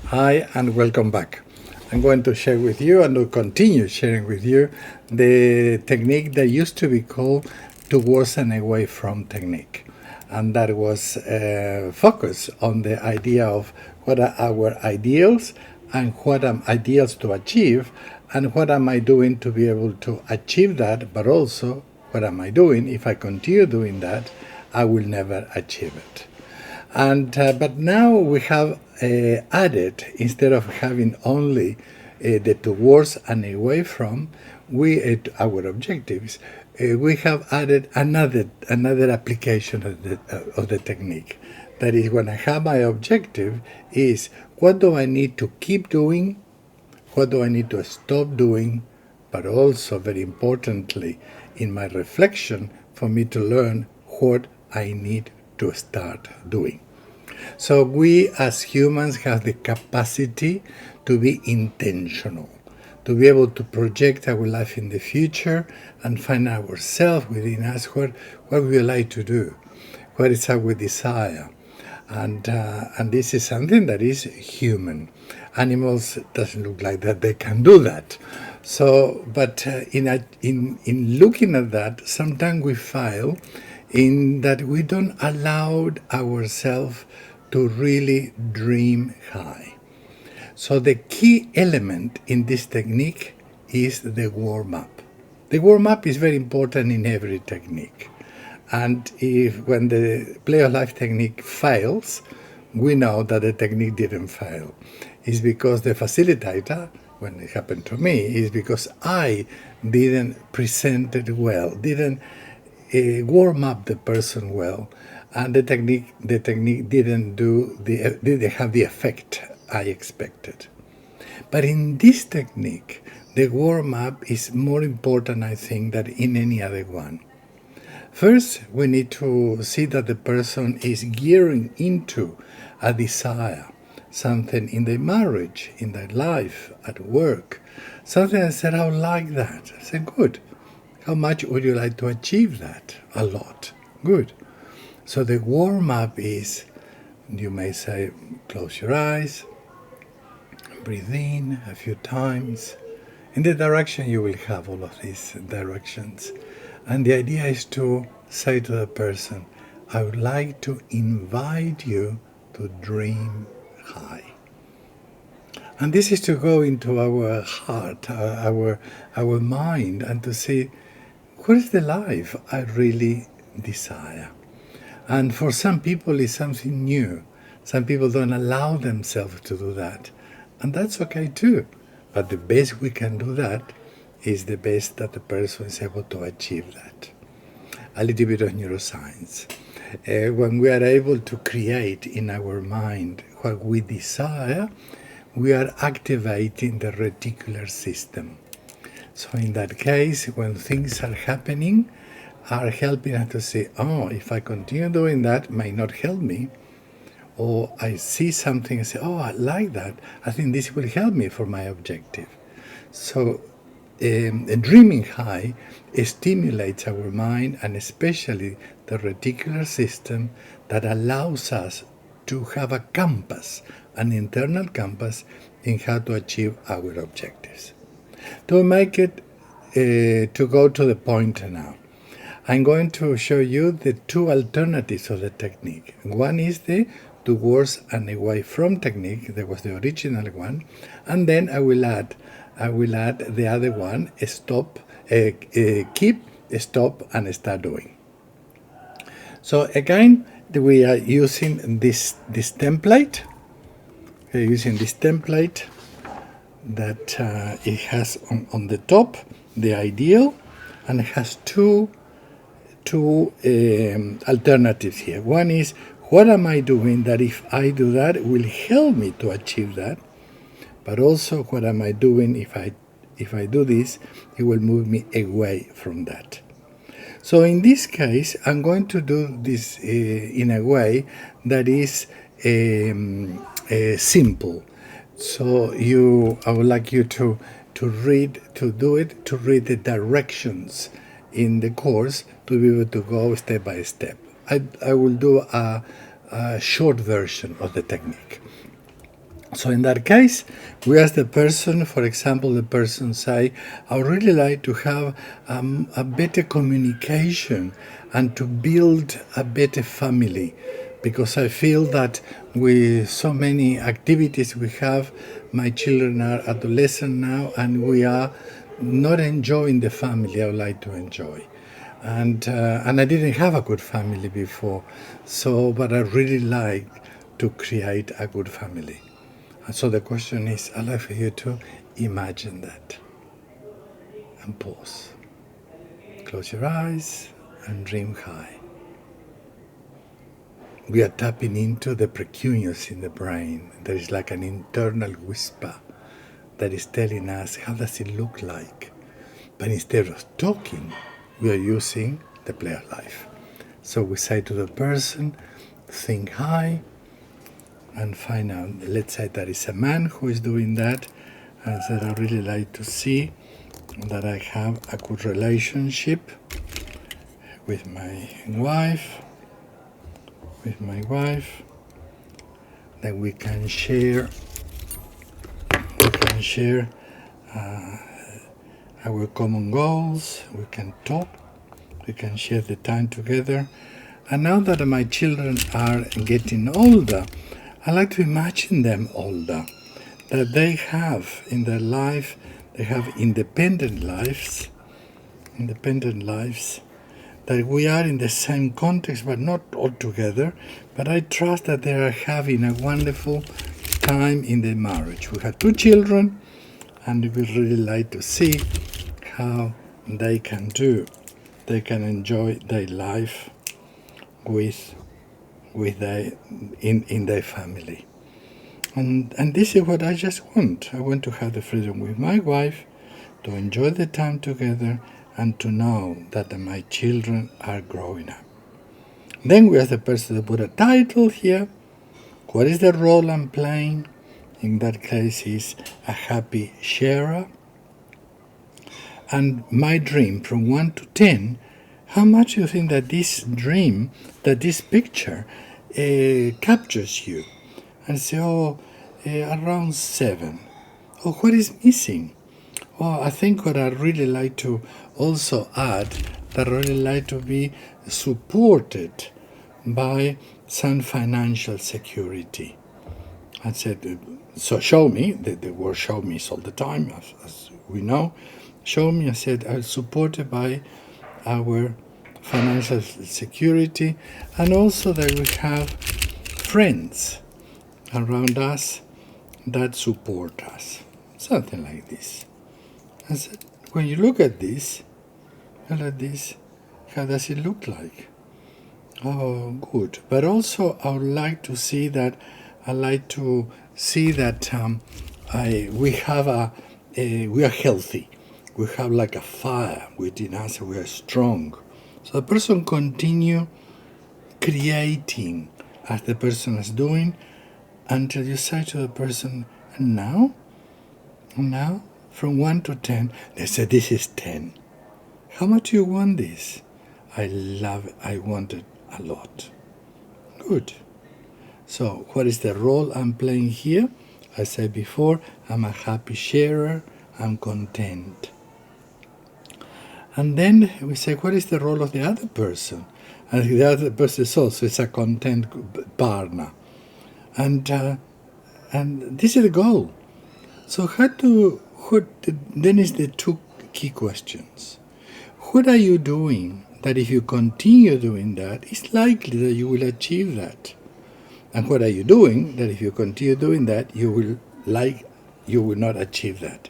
Hi and welcome back. I'm going to share with you and will continue sharing with you the technique that used to be called towards and away from technique. And that was focused on the idea of what are our ideals and what am ideals to achieve and what am I doing to be able to achieve that, but also what am I doing if I continue doing that, I will never achieve it. And but now we have added, instead of having only the towards and away from, our objectives, we have added another application of the technique. That is, when I have my objective, is what do I need to keep doing, what do I need to stop doing, but also very importantly, in my reflection, for me to learn what I need to start doing. So we as humans have the capacity to be intentional, to be able to project our life in the future and find ourselves within us what we like to do, what is our desire. And this is something that is human. Animals doesn't look like that they can do that. So, but in looking at that, sometimes we fail in that we don't allow ourselves to really dream high. So the key element in this technique is the warm-up. The warm-up is very important in every technique. And if when the play of life technique fails, we know that the technique didn't fail. It's because the facilitator, when it happened to me, is because I didn't present it well, didn't warm up the person well, and the technique didn't have the effect I expected. But in this technique, the warm up is more important, I think, than in any other one. First, we need to see that the person is gearing into a desire, something in their marriage, in their life, at work. Something I said, I would like that. I said, good. How much would you like to achieve that? A lot. Good. So the warm-up is, you may say, close your eyes, breathe in a few times. In the direction you will have all of these directions. And the idea is to say to the person, I would like to invite you to dream high. And this is to go into our heart, our mind, and to see what is the life I really desire. And for some people, it's something new. Some people don't allow themselves to do that. And that's okay too. But the best we can do that is the best that the person is able to achieve that. A little bit of neuroscience. When we are able to create in our mind what we desire, we are activating the reticular system. So in that case, when things are happening, are helping us to say, oh, if I continue doing that, it may not help me. Or I see something and say, oh, I like that. I think this will help me for my objective. So dreaming high stimulates our mind, and especially the reticular system, that allows us to have a compass, an internal compass in how to achieve our objectives. To make it, to go to the point now, I'm going to show you the two alternatives of the technique. One is the towards and away from technique. That was the original one. And then I will add the other one, stop, keep, stop, and start doing. So again, we are using this template. We're using this template that it has on the top the ideal, and it has two alternatives here. One is, what am I doing that if I do that will help me to achieve that? But also, what am I doing if I do this, it will move me away from that. So in this case, I'm going to do this in a way that is simple. So I would like you to read the directions in the course to be able to go step by step. I will do a short version of the technique. So in that case, we ask the person, for example, the person say, I would really like to have a better communication and to build a better family, because I feel that with so many activities we have, my children are adolescent now and we are not enjoying the family I would like to enjoy. And I didn't have a good family before, but I really like to create a good family. And so the question is, I'd like for you to imagine that and pause. Close your eyes and dream high. We are tapping into the precuneus in the brain. There is like an internal whisper that is telling us how does it look like. But instead of talking, we are using the play of life. So we say to the person, think high and find out. Let's say that is a man who is doing that, and said, I really like to see that I have a good relationship with my wife, that we can share our common goals, we can talk, we can share the time together. And now that my children are getting older, I like to imagine them older, that they have in their life, they have independent lives, that we are in the same context but not all together, but I trust that they are having a wonderful time in their marriage. We have 2 children, and we really like to see how they can enjoy their life in their family. And this is what I just want. I want to have the freedom with my wife, to enjoy the time together, and to know that my children are growing up. Then we ask the person to put a title here. What is the role I'm playing? In that case is a happy sharer. And my dream from 1 to 10, how much do you think that this dream, that this picture captures you? And say, around 7. Oh, what is missing? Well, I think what I really like to also add, that I really like to be supported by some financial security. I said, so show me, the word show me is all the time, as we know. Show me, I said, I'm supported by our financial security, and also that we have friends around us that support us. Something like this. I said, when you look at this, how does it look like? Oh, good. But also, I would like to see that. We are healthy. We have like a fire within us. We are strong. So the person continue creating as the person is doing, until you say to the person, and now, from 1 to 10, they say, this is 10. How much do you want this? I want it a lot. Good. So what is the role I'm playing here? I said before, I'm a happy sharer, I'm content. And then we say, what is the role of the other person? And the other person is a content partner. And this is the goal. So then is the 2 key questions. What are you doing that if you continue doing that, it's likely that you will achieve that? And what are you doing that if you continue doing that, you will not achieve that?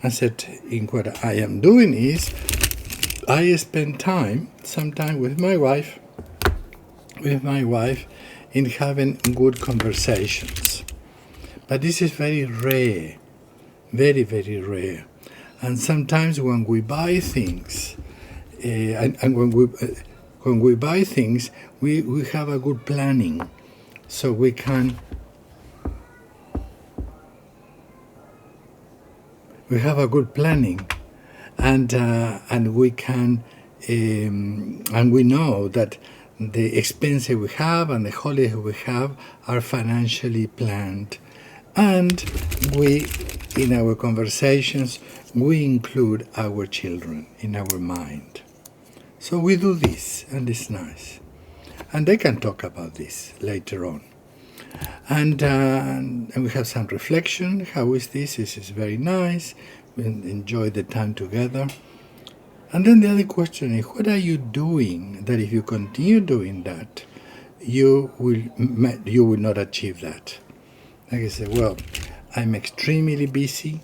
I said, in what I am doing is, I spend some time with my wife, in having good conversations. But this is very rare, very, very rare. And sometimes when we buy things, when we buy things, we have a good planning, so we have a good planning, and we can, and we know that the expenses we have and the holidays we have are financially planned, And we, in our conversations, we include our children in our mind. So we do this, and it's nice. And they can talk about this later on. And we have some reflection. How is this? This is very nice. We enjoy the time together. And then the other question is, what are you doing that if you continue doing that, you will not achieve that? Like I say, well, I'm extremely busy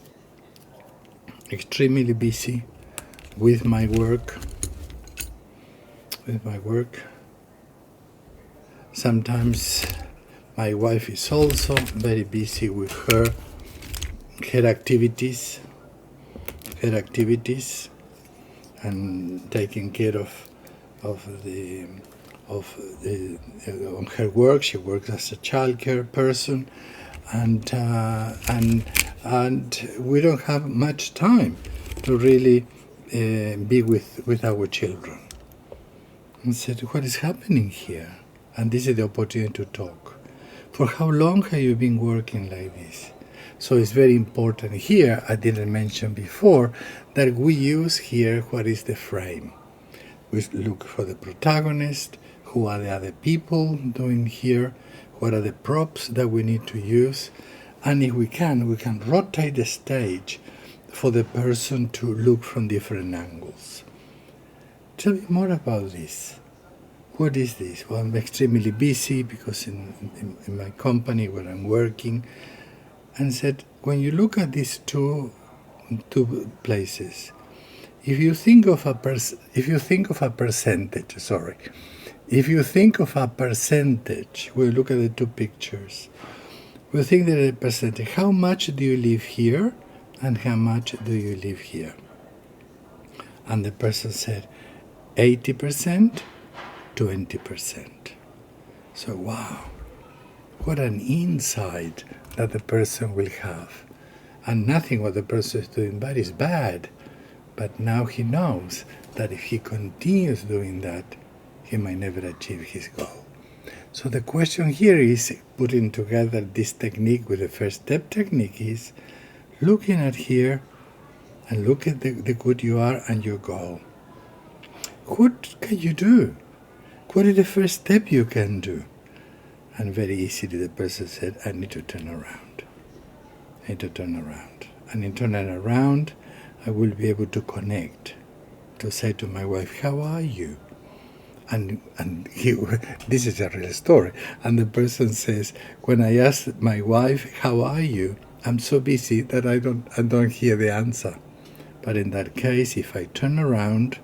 with my work. Sometimes my wife is also very busy with her activities, and taking care of her work. She works as a childcare person, and we don't have much time to really be with our children. And said, what is happening here? And this is the opportunity to talk. For how long have you been working like this? So it's very important here, I didn't mention before, that we use here what is the frame. We look for the protagonist, who are the other people doing here, what are the props that we need to use, and if we can rotate the stage for the person to look from different angles. Tell me more about this. What is this? Well, I'm extremely busy because in my company where I'm working, and said, when you look at these two places, if you think of a percentage, we look at the two pictures, we think that a percentage, how much do you live here and how much do you live here? And the person said, 80%, 20%. So wow, what an insight that the person will have. And nothing what the person is doing bad is bad. But now he knows that if he continues doing that, he might never achieve his goal. So the question here is, putting together this technique with the first step technique, is looking at here and look at the good you are and your goal. What can you do? What is the first step you can do? And very easily the person said, I need to turn around. And in turning around, I will be able to connect, to say to my wife, how are you? And this is a real story. And the person says, when I ask my wife, how are you? I'm so busy that I don't hear the answer. But in that case, if I turn around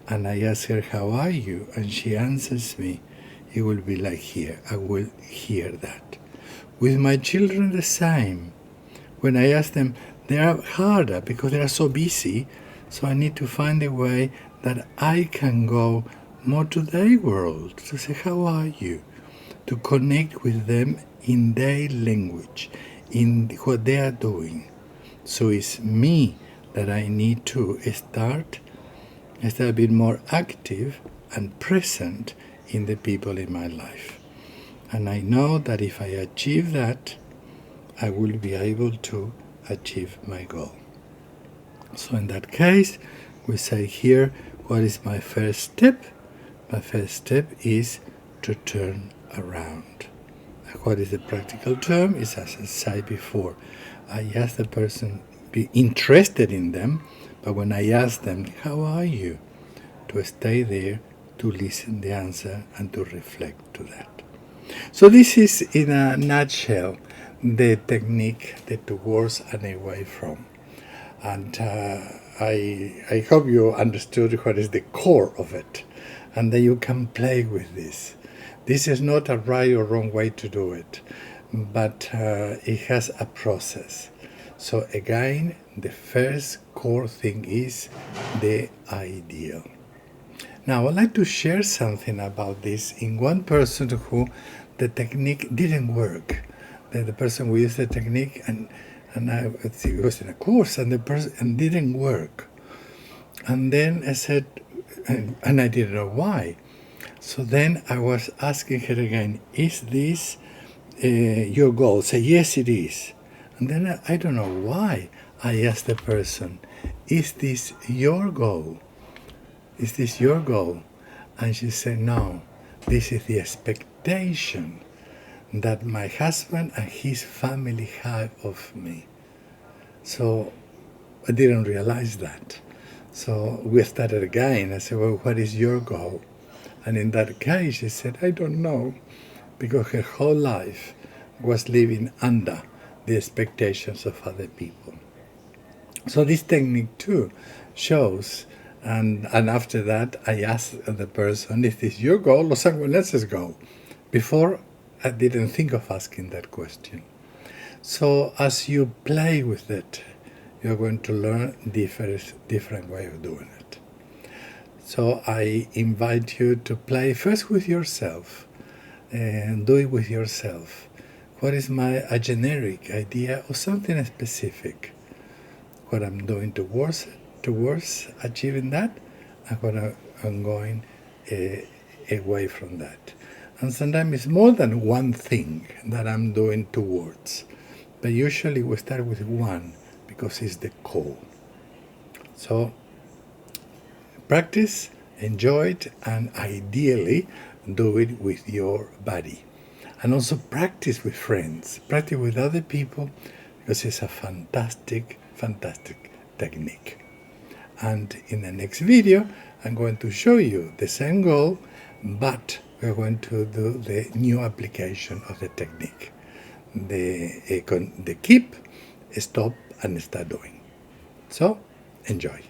and I ask her, how are you? And she answers me, it will be like here. I will hear that. With my children, the same. When I ask them, they are harder because they are so busy. So I need to find a way that I can go more to their world, to say, how are you? To connect with them in their language, in what they are doing. So it's me that I need to start a bit more active and present in the people in my life. And I know that if I achieve that, I will be able to achieve my goal. So in that case, we say here, what is my first step? My first step is to turn around. What is the practical term? Is, as I said before, I ask the person, be interested in them, but when I ask them, how are you? To stay there, to listen the answer, and to reflect to that. So this is, in a nutshell, the technique, the towards and away from. And I hope you understood what is the core of it, and that you can play with this. This is not a right or wrong way to do it, but it has a process. So again, the first core thing is the ideal. Now, I'd like to share something about this in one person who the technique didn't work. The person who used the technique and I was in a course and the person didn't work. And then I said, and I didn't know why. So then I was asking her again, is this your goal. Say, yes, it is. And then I don't know why I asked the person, is this your goal? Is this your goal? And she said, no, this is the expectation that my husband and his family have of me. So I didn't realize that. So we started again. I said, well, what is your goal? And in that case, she said, I don't know, because her whole life was living under the expectations of other people. So this technique too shows, and after that I asked the person, is this your goal or someone else's goal? Before, I didn't think of asking that question. So as you play with it, you're going to learn different way of doing it. So I invite you to play first with yourself, and do it with yourself. What is a generic idea or something specific? What I'm doing towards achieving that, and what I'm going away from that. And sometimes it's more than one thing that I'm doing towards. But usually we start with one because it's the core. So practice, enjoy it, and ideally do it with your body. And also practice with friends, practice with other people, because it's a fantastic technique. And in the next video, I'm going to show you the same goal, but we're going to do the new application of the technique. The keep, stop, and start doing. So, enjoy.